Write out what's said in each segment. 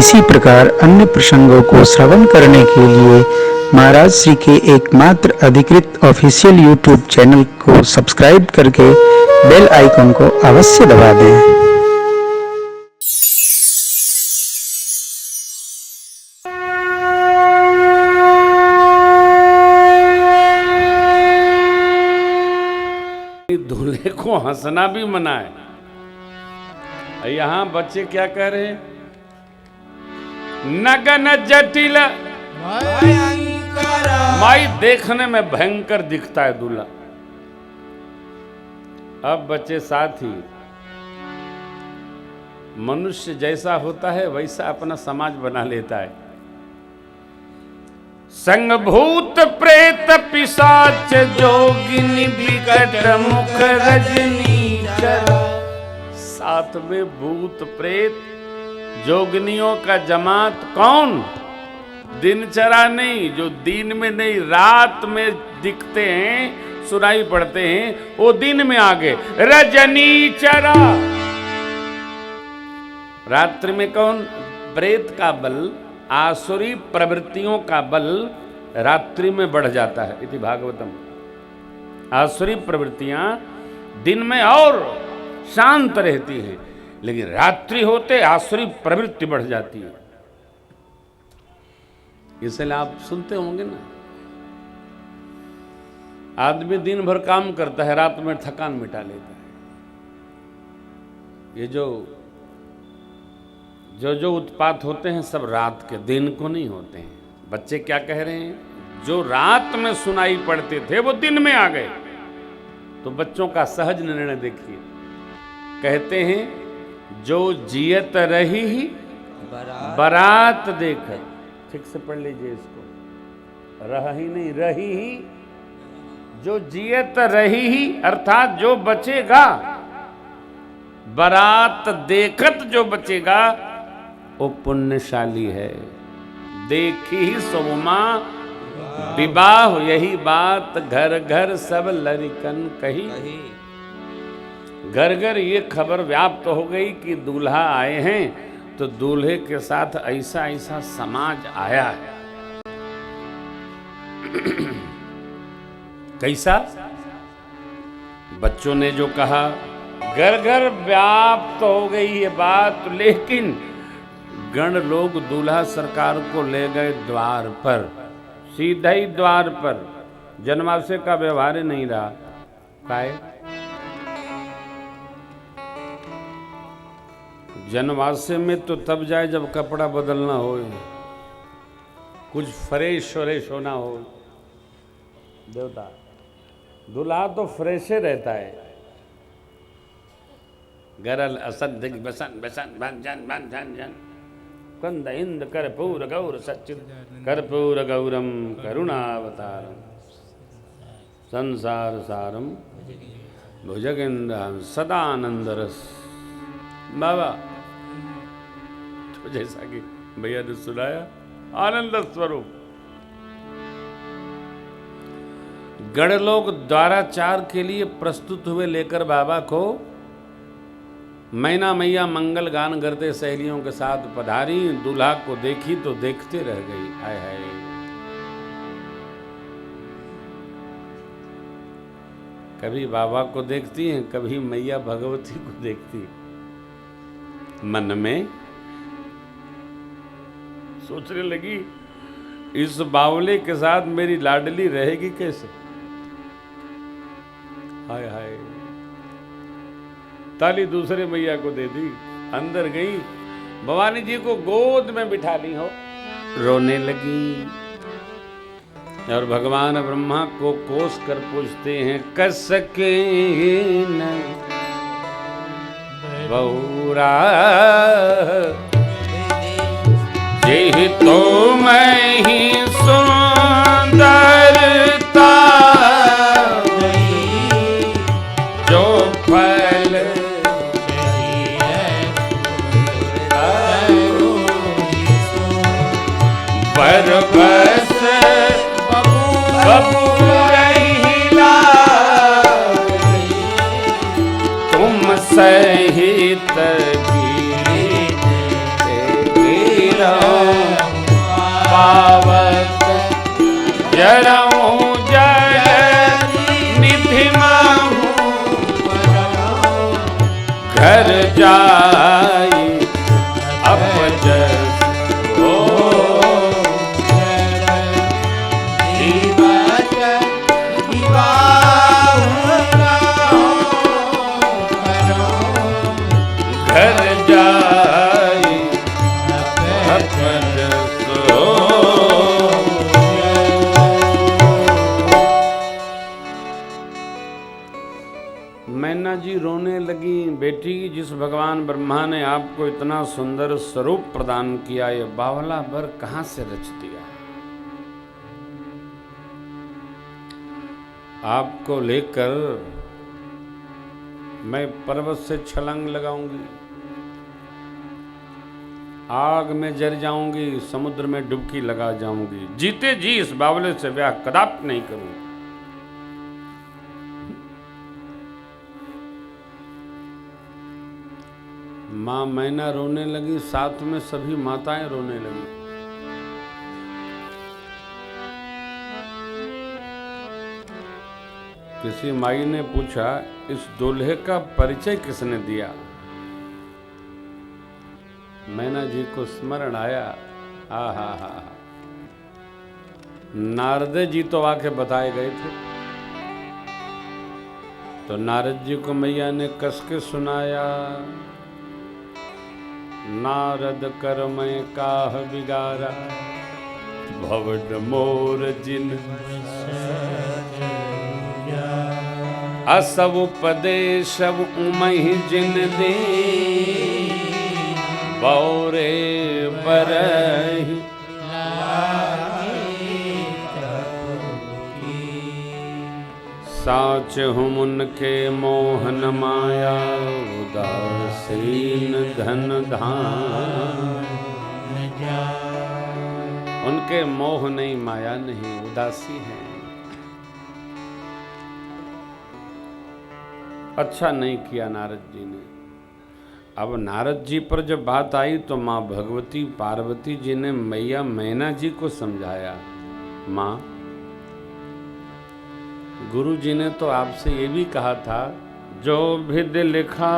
इसी प्रकार अन्य प्रसंगों को श्रवण करने के लिए महाराज श्री के एकमात्र अधिकृत ऑफिशियल यूट्यूब चैनल को सब्सक्राइब करके बेल आइकन को अवश्य दबा दें। दूल्हे को हंसना भी मना है। यहाँ बच्चे क्या कह रहे हैं? नगन जटिल माई देखने में भयंकर दिखता है दूल्हा। अब बच्चे साथ ही मनुष्य जैसा होता है वैसा अपना समाज बना लेता है। संग भूत प्रेत पिशाच जोगिनी विकट मुख रजनीचर। साथ में भूत प्रेत जोगनियों का जमात कौन? दिनचरा नहीं, जो दिन में नहीं रात में दिखते हैं सुनाई पड़ते हैं, वो दिन में आ गए। रजनीचरा रात्रि में कौन? प्रेत का बल, आसुरी प्रवृत्तियों का बल रात्रि में बढ़ जाता है। इति भागवतम। आसुरी प्रवृत्तियां दिन में और शांत रहती हैं, लेकिन रात्रि होते आसुरी प्रवृत्ति बढ़ जाती है। इसलिए आप सुनते होंगे ना, आदमी दिन भर काम करता है, रात में थकान मिटा लेता है। ये जो उत्पात होते हैं सब रात के, दिन को नहीं होते हैं। बच्चे क्या कह रहे हैं? जो रात में सुनाई पड़ते थे वो दिन में आ गए। तो बच्चों का सहज निर्णय देखिए। कहते हैं जो जियत रही ही बारात देकर, ठीक से पढ़ लीजिए इसको, रहा ही नहीं रही ही, जो जियत रही ही अर्थात जो बचेगा, बारात देखत जो बचेगा वो पुण्यशाली है। देखी ही सोमा विवाह, यही बात घर घर सब लड़कन कही। घर घर ये खबर व्याप्त हो गई कि दूल्हा आए हैं, तो दूल्हे के साथ ऐसा ऐसा समाज आया है। कैसा? बच्चों ने जो कहा, घर घर व्याप्त हो गई ये बात, लेकिन गण लोग दूल्हा सरकार को ले गए द्वार पर, सीधा ही द्वार पर। जन्माशय का व्यवहार नहीं रहा। काहे? जनवासे में तो तब जाए जब कपड़ा बदलना हो, कुछ फ्रेश व्रेश होना हो। देवता दूल्हा तो फ्रेश रहता है। गरल असद दिग बसन बसन बन जन बन जन जन कंद इंद कर्पूर गौर सच्चिद कर्पूर गौरम करुणावतारम संसार सारम भुजगेंद्र सदानंद रस। बाबा तो जैसा कि भैया ने सुनाया, आनंद स्वरूप। गण लोग द्वाराचार के लिए प्रस्तुत हुए लेकर बाबा को। मैना मैया मंगल गान करते सहेलियों के साथ पधारी। दूल्हा को देखी तो देखते रह गई। हाय हाय, कभी बाबा को देखती हैं, कभी मैया भगवती को देखती। मन में सोचने लगी, इस बावले के साथ मेरी लाडली रहेगी कैसे? हाय हाय, ताली दूसरे मैया को दे दी। अंदर गई, भवानी जी को गोद में बिठा ली हो, रोने लगी। और भगवान ब्रह्मा को कोस कर पूछते हैं, कस के न बहुरा जे तो मैं ही सुंदरता जो फल पर बस बबू रहिला तुम सहित पावत जरऊं जल निधि माहूं घर जाई अपजस हो घर जाई अपजस हो। मैना जी रोने लगी, बेटी जिस भगवान ब्रह्मा ने आपको इतना सुंदर स्वरूप प्रदान किया, ये बावला वर कहां से रच दिया? आपको लेकर मैं पर्वत से छलांग लगाऊंगी, आग में जल जाऊंगी, समुद्र में डुबकी लगा जाऊंगी, जीते जी इस बावले से ब्याह कदापि नहीं करूंगी। मां मैना रोने लगी, साथ में सभी माताएं रोने लगी। किसी माई ने पूछा, इस दूल्हे का परिचय किसने दिया? मैना जी को स्मरण आया, हा, नारद जी तो आके बताए गए थे। तो नारद जी को मैया ने कस के सुनाया, नारद कर मैं काह बिगारा, भवड मोर जिन असव उपदेश उमहि जिन दे, बौरे बरहि साच हम उनके मोहन माया, उदासीन धन धान। उनके मोह नहीं, माया नहीं, उदासी है। अच्छा नहीं किया नारद जी ने। अब नारद जी पर जब बात आई तो माँ भगवती पार्वती जी ने मैया मैना जी को समझाया, माँ गुरु जी ने तो आपसे ये भी कहा था, जो भिद लिखा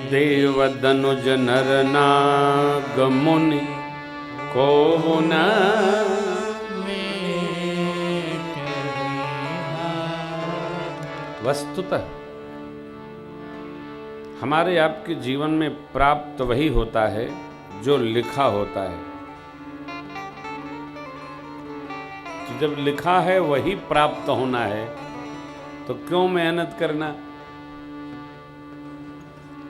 देव दनुज नर नाग मुनि को न वस्तुतः हमारे आपके जीवन में प्राप्त वही होता है जो लिखा होता है। तो जब लिखा है वही प्राप्त होना है तो क्यों मेहनत करना?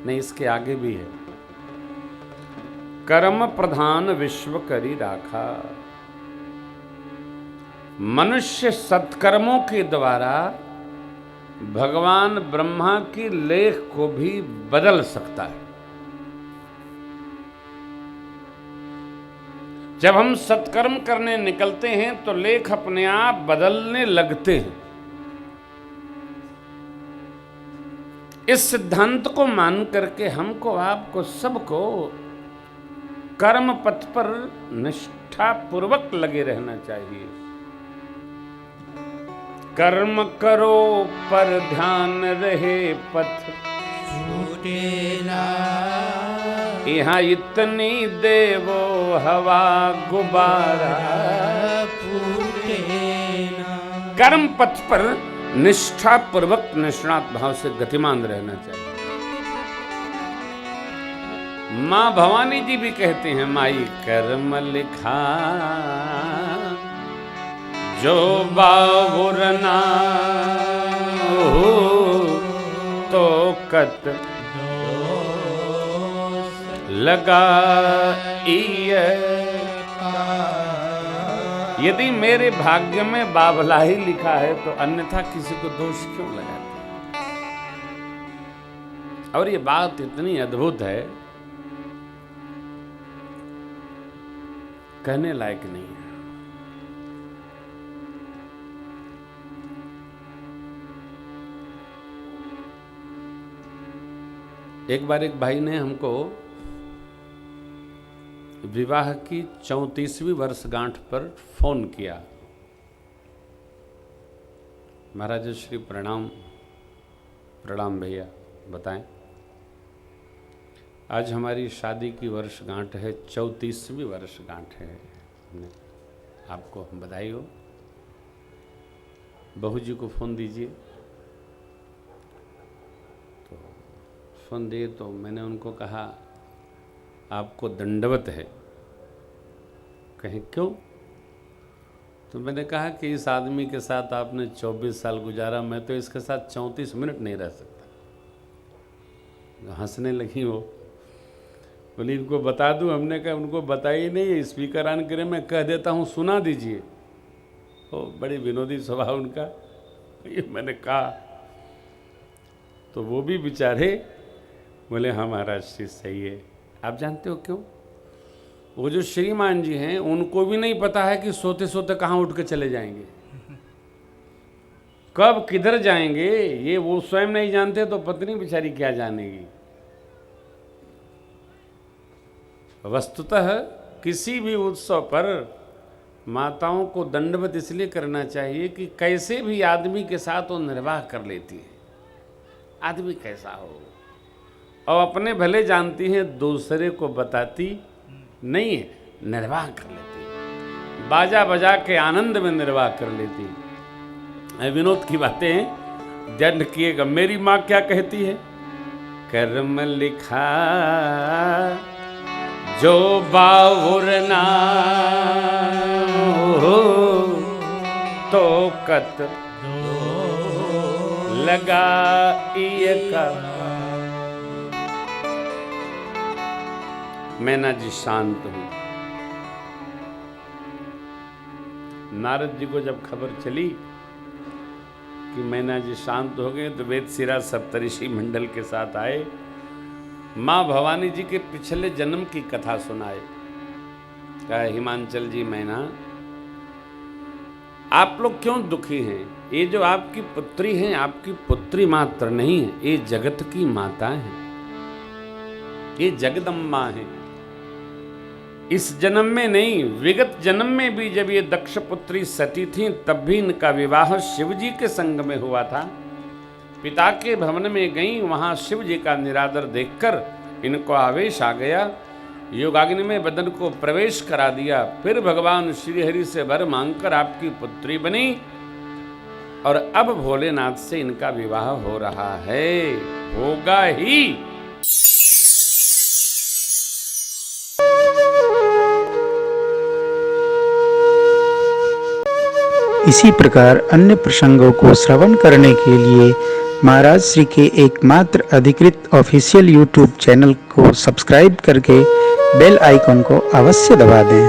नहीं, इसके आगे भी है, कर्म प्रधान विश्व करी राखा। मनुष्य सत्कर्मों के द्वारा भगवान ब्रह्मा की लेख को भी बदल सकता है। जब हम सत्कर्म करने निकलते हैं तो लेख अपने आप बदलने लगते हैं। इस सिद्धांत को मान करके हमको, आपको, सबको कर्म पथ पर निष्ठापूर्वक लगे रहना चाहिए। कर्म करो पर ध्यान रहे पथ छूटे ना, यहाँ इतनी देवो हवा गुब्बारा फूटे ना। कर्म पथ पर निष्ठापूर्वक निष्णात भाव से गतिमान रहना चाहिए। माँ भवानी जी भी कहते हैं, माई कर्म लिखा जो बाबुर ना हो तो कत लगा। यदि मेरे भाग्य में बाबला ही लिखा है तो अन्यथा किसी को दोष क्यों लगाते? और ये बात इतनी अद्भुत है, कहने लायक नहीं है। एक बार एक भाई ने हमको विवाह की 34वीं वर्षगांठ पर फोन किया। महाराज श्री प्रणाम। प्रणाम भैया, बताएं। आज हमारी शादी की वर्षगांठ है, 34वीं वर्षगांठ है। आपको बधाई हो। बहू जी को फ़ोन दीजिए। तो फ़ोन दिए तो मैंने उनको कहा आपको दंडवत है। कहें क्यों? तो मैंने कहा कि इस आदमी के साथ आपने 24 साल गुजारा, मैं तो इसके साथ 34 मिनट नहीं रह सकता। हंसने लगी वो, बोली इनको बता दूं? हमने कहा उनको बताइए नहीं, स्पीकर ऑन करे, मैं कह देता हूँ, सुना दीजिए। ओ बड़ी विनोदी स्वभाव उनका, ये मैंने कहा। तो वो भी बेचारे बोले हाँ महाराज श्री सही है। आप जानते हो क्यों? वो जो श्रीमान जी हैं उनको भी नहीं पता है कि सोते सोते कहाँ उठ के चले जाएंगे, कब किधर जाएंगे, ये वो स्वयं नहीं जानते तो पत्नी बेचारी क्या जानेगी। वस्तुतः किसी भी उत्सव पर माताओं को दंडवत इसलिए करना चाहिए कि कैसे भी आदमी के साथ वो निर्वाह कर लेती है, आदमी कैसा हो, और अपने भले जानती हैं, दूसरे को बताती नहीं है, निर्वाह कर लेती है, बाजा बजा के आनंद में निर्वाह कर लेती है। विनोद की बातें दंड किएगा। मेरी माँ क्या कहती है? कर्म लिखा जो बाहुर ना हो तो कत लगा का। मैना जी शांत हुई। नारद जी को जब खबर चली कि मैना जी शांत हो गए तो वेदशिरा सप्तऋषि मंडल के साथ आए, माँ भवानी जी के पिछले जन्म की कथा सुनाए। कहा हिमांचल जी, मैना आप लोग क्यों दुखी हैं? ये जो आपकी पुत्री हैं, आपकी पुत्री मात्र नहीं है, ये जगत की माता है, ये जगदम्बा है। इस जन्म में नहीं, विगत जन्म में भी जब ये दक्ष पुत्री सती थीं तब भी इनका विवाह शिव जी के संग में हुआ था। पिता के भवन में गई, वहां शिव जी का निरादर देखकर इनको आवेश आ गया, योगाग्नि में बदन को प्रवेश करा दिया। फिर भगवान श्रीहरि से वर मांगकर आपकी पुत्री बनी और अब भोलेनाथ से इनका विवाह हो रहा है, होगा ही। इसी प्रकार अन्य प्रसंगों को श्रवण करने के लिए महाराज श्री के एकमात्र अधिकृत ऑफिशियल यूट्यूब चैनल को सब्सक्राइब करके बेल आइकन को अवश्य दबा दें।